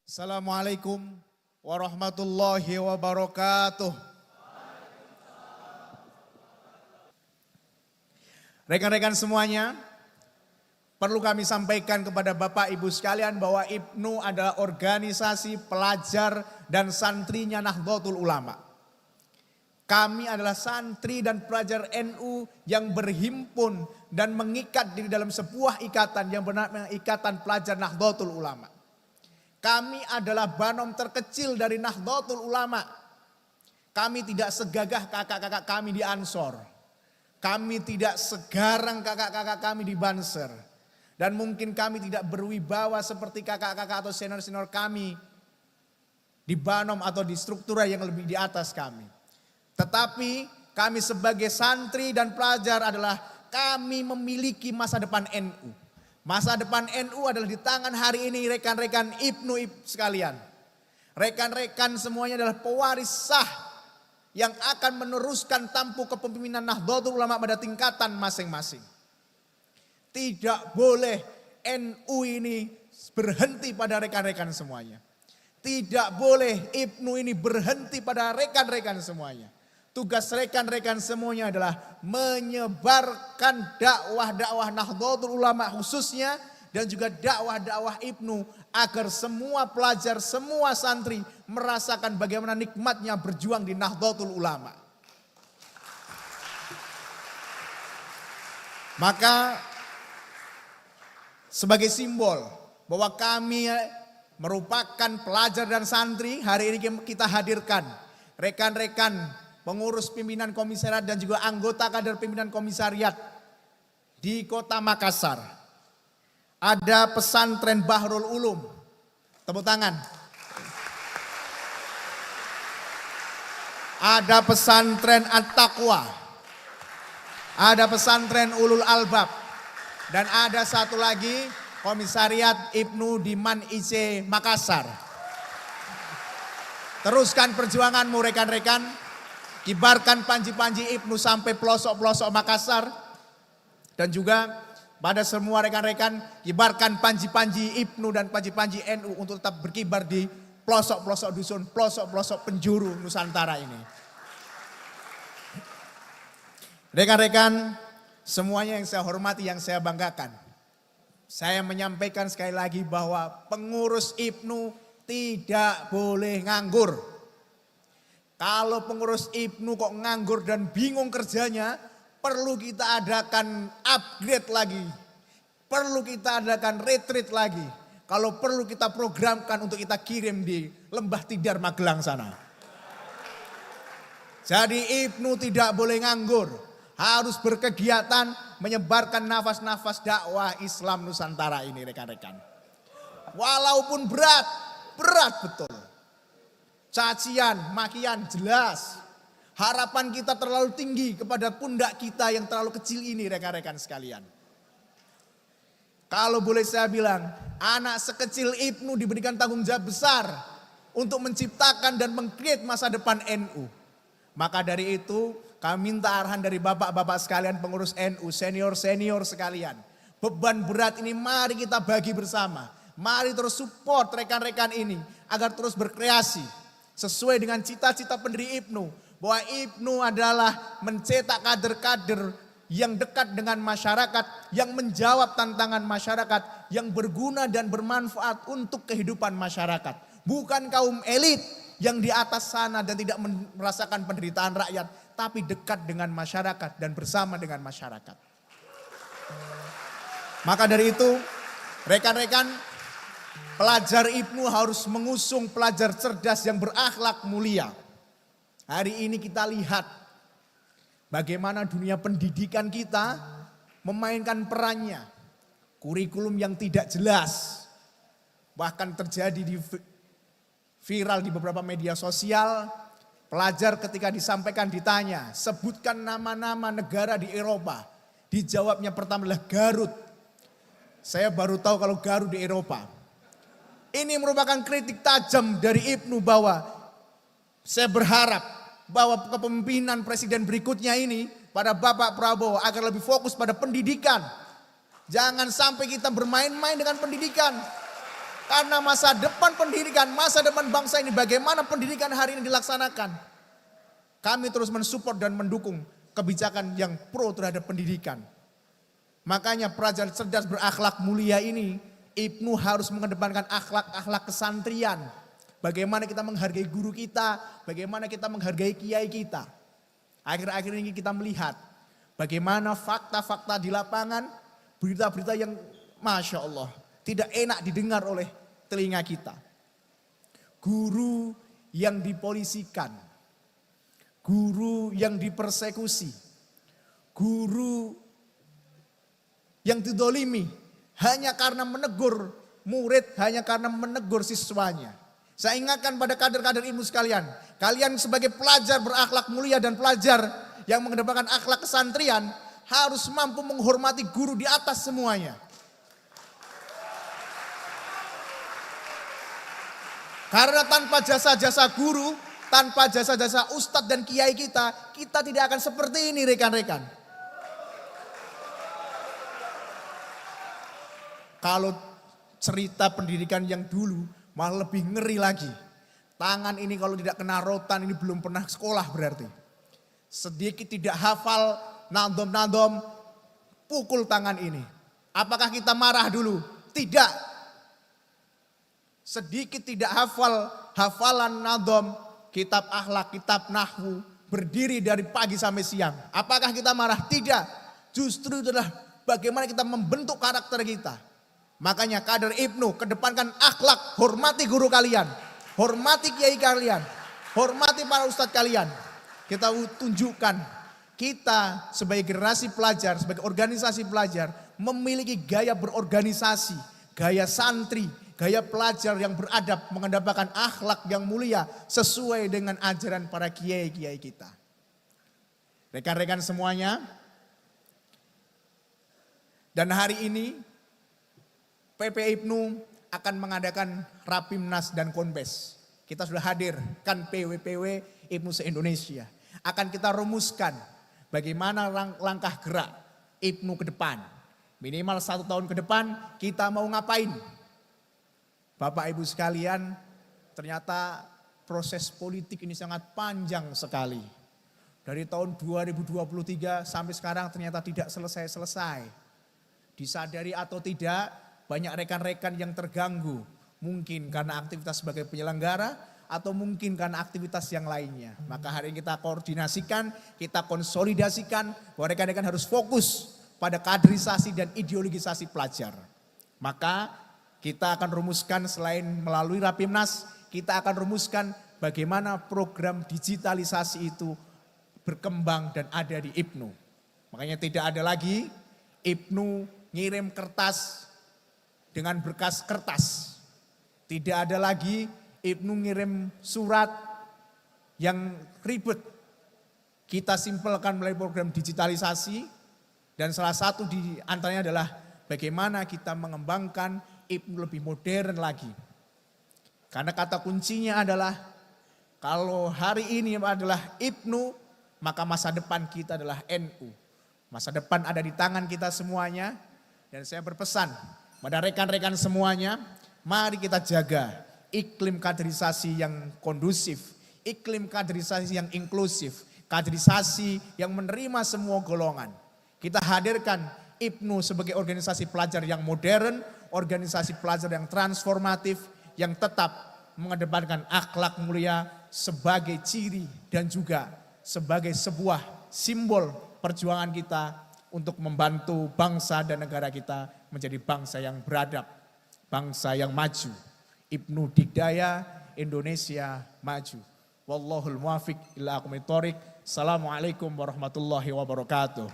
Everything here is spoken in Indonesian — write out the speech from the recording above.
Assalamualaikum warahmatullahi wabarakatuh. Rekan-rekan semuanya, perlu kami sampaikan kepada Bapak Ibu sekalian bahwa IPNU adalah organisasi pelajar dan santrinya Nahdlatul Ulama. Kami adalah santri dan pelajar NU yang berhimpun dan mengikat diri dalam sebuah ikatan yang bernama Ikatan Pelajar Nahdlatul Ulama. Kami adalah banom terkecil dari Nahdlatul Ulama. Kami tidak segagah kakak-kakak kami di Ansor. Kami tidak segarang kakak-kakak kami di Banser. Dan mungkin kami tidak berwibawa seperti kakak-kakak atau senior-senior kami di banom atau di struktura yang lebih di atas kami. Tetapi kami sebagai santri dan pelajar adalah kami memiliki masa depan NU. Masa depan NU adalah di tangan hari ini rekan-rekan IPNU sekalian. Rekan-rekan semuanya adalah pewaris sah yang akan meneruskan tampuk kepemimpinan Nahdlatul Ulama pada tingkatan masing-masing. Tidak boleh NU ini berhenti pada rekan-rekan semuanya. Tidak boleh IPNU ini berhenti pada rekan-rekan semuanya. Tugas rekan-rekan semuanya adalah menyebarkan dakwah-dakwah Nahdlatul Ulama khususnya dan juga dakwah-dakwah IPNU agar semua pelajar, semua santri merasakan bagaimana nikmatnya berjuang di Nahdlatul Ulama. Maka sebagai simbol bahwa kami merupakan pelajar dan santri, hari ini kita hadirkan rekan-rekan pengurus pimpinan komisariat dan juga anggota kader pimpinan komisariat di Kota Makassar. Ada pesantren Bahrul Ulum. Tepuk tangan. Ada pesantren At-Taqwa. Ada pesantren Ulul Albab. Dan ada satu lagi komisariat IPNU di Man IC Makassar. Teruskan perjuanganmu rekan-rekan. Kibarkan panji-panji IPNU sampai pelosok-pelosok Makassar. Dan juga pada semua rekan-rekan, kibarkan panji-panji IPNU dan panji-panji NU untuk tetap berkibar di pelosok-pelosok dusun, pelosok-pelosok penjuru Nusantara ini. Rekan-rekan, semuanya yang saya hormati, yang saya banggakan. Saya menyampaikan sekali lagi bahwa pengurus IPNU tidak boleh nganggur. Kalau pengurus IPNU kok nganggur dan bingung kerjanya, perlu kita adakan upgrade lagi. Perlu kita adakan retreat lagi. Kalau perlu kita programkan untuk kita kirim di Lembah Tidar Magelang sana. Jadi IPNU tidak boleh nganggur. Harus berkegiatan menyebarkan nafas-nafas dakwah Islam Nusantara ini rekan-rekan. Walaupun berat betul. Cacian, makian jelas. Harapan kita terlalu tinggi kepada pundak kita yang terlalu kecil ini rekan-rekan sekalian. Kalau boleh saya bilang, anak sekecil IPNU diberikan tanggung jawab besar untuk menciptakan dan meng-create masa depan NU. Maka dari itu kami minta arahan dari bapak-bapak sekalian pengurus NU, senior-senior sekalian. Beban berat ini mari kita bagi bersama. Mari terus support rekan-rekan ini agar terus berkreasi sesuai dengan cita-cita pendiri IPNU. Bahwa IPNU adalah mencetak kader-kader yang dekat dengan masyarakat, yang menjawab tantangan masyarakat, yang berguna dan bermanfaat untuk kehidupan masyarakat. Bukan kaum elit yang di atas sana dan tidak merasakan penderitaan rakyat, tapi dekat dengan masyarakat dan bersama dengan masyarakat. Maka dari itu, rekan-rekan, pelajar IPNU harus mengusung pelajar cerdas yang berakhlak mulia. Hari ini kita lihat bagaimana dunia pendidikan kita memainkan perannya. Kurikulum yang tidak jelas. Bahkan terjadi viral di beberapa media sosial. Pelajar ketika disampaikan ditanya, sebutkan nama-nama negara di Eropa. Dijawabnya pertama adalah Garut. Saya baru tahu kalau Garut di Eropa. Ini merupakan kritik tajam dari IPNU bahwa saya berharap bahwa kepemimpinan presiden berikutnya ini pada Bapak Prabowo agar lebih fokus pada pendidikan. Jangan sampai kita bermain-main dengan pendidikan. Karena masa depan pendidikan, masa depan bangsa ini, bagaimana pendidikan hari ini dilaksanakan. Kami terus mensupport dan mendukung kebijakan yang pro terhadap pendidikan. Makanya pelajar cerdas berakhlak mulia ini, Ibnu harus mengedepankan akhlak-akhlak kesantrian. Bagaimana kita menghargai guru kita, bagaimana kita menghargai kiai kita. Akhir-akhir ini kita melihat bagaimana fakta-fakta di lapangan, berita-berita yang Masya Allah tidak enak didengar oleh telinga kita. Guru yang dipolisikan, guru yang dipersekusi, guru yang didolimi hanya karena menegur murid, hanya karena menegur siswanya. Saya ingatkan pada kader-kader ilmu sekalian, kalian sebagai pelajar berakhlak mulia dan pelajar yang mengedepankan akhlak kesantrian harus mampu menghormati guru di atas semuanya. Karena tanpa jasa-jasa guru, tanpa jasa-jasa ustadz dan kiai kita tidak akan seperti ini rekan-rekan. Kalau cerita pendidikan yang dulu malah lebih ngeri lagi. Tangan ini kalau tidak kena rotan ini belum pernah sekolah berarti. Sedikit tidak hafal nadom-nadom, pukul tangan ini. Apakah kita marah dulu? Tidak. Sedikit tidak hafal hafalan nadom, kitab akhlak, kitab nahwu, berdiri dari pagi sampai siang. Apakah kita marah? Tidak. Justru itu adalah bagaimana kita membentuk karakter kita. Makanya kader Ibnu kedepankan akhlak, hormati guru kalian, hormati kiai kalian, hormati para ustadz kalian. Kita tunjukkan kita sebagai generasi pelajar, sebagai organisasi pelajar memiliki gaya berorganisasi, gaya santri, gaya pelajar yang beradab, mengedepankan akhlak yang mulia sesuai dengan ajaran para kiai-kiai kita. Rekan-rekan semuanya, dan hari ini PP Ibnu akan mengadakan Rapimnas dan Konbes. Kita sudah hadirkan PW-PW Ibnu se-Indonesia. Akan kita rumuskan bagaimana langkah gerak Ibnu ke depan. Minimal 1 tahun ke depan kita mau ngapain. Bapak Ibu sekalian, ternyata proses politik ini sangat panjang sekali. Dari tahun 2023 sampai sekarang ternyata tidak selesai-selesai. Disadari atau tidak, banyak rekan-rekan yang terganggu. Mungkin karena aktivitas sebagai penyelenggara atau mungkin karena aktivitas yang lainnya. Maka hari ini kita koordinasikan, kita konsolidasikan bahwa rekan-rekan harus fokus pada kaderisasi dan ideologisasi pelajar. Maka kita akan rumuskan selain melalui Rapimnas, kita akan rumuskan bagaimana program digitalisasi itu berkembang dan ada di Ibnu. Makanya tidak ada lagi Ibnu ngirim kertas dengan berkas kertas. Tidak ada lagi Ibnu ngirim surat yang ribet. Kita simpelkan melalui program digitalisasi dan salah satu di antaranya adalah bagaimana kita mengembangkan Ibnu lebih modern lagi. Karena kata kuncinya adalah kalau hari ini adalah Ibnu, maka masa depan kita adalah NU. Masa depan ada di tangan kita semuanya dan saya berpesan pada rekan-rekan semuanya, mari kita jaga iklim kaderisasi yang kondusif, iklim kaderisasi yang inklusif, kaderisasi yang menerima semua golongan. Kita hadirkan Ibnu sebagai organisasi pelajar yang modern, organisasi pelajar yang transformatif, yang tetap mengedepankan akhlak mulia sebagai ciri dan juga sebagai sebuah simbol perjuangan kita untuk membantu bangsa dan negara kita menjadi bangsa yang beradab, bangsa yang maju. Ibnu Dikdaya, Indonesia maju. Wallahul muwafiq ila aqwamit thoriq. Assalamualaikum warahmatullahi wabarakatuh.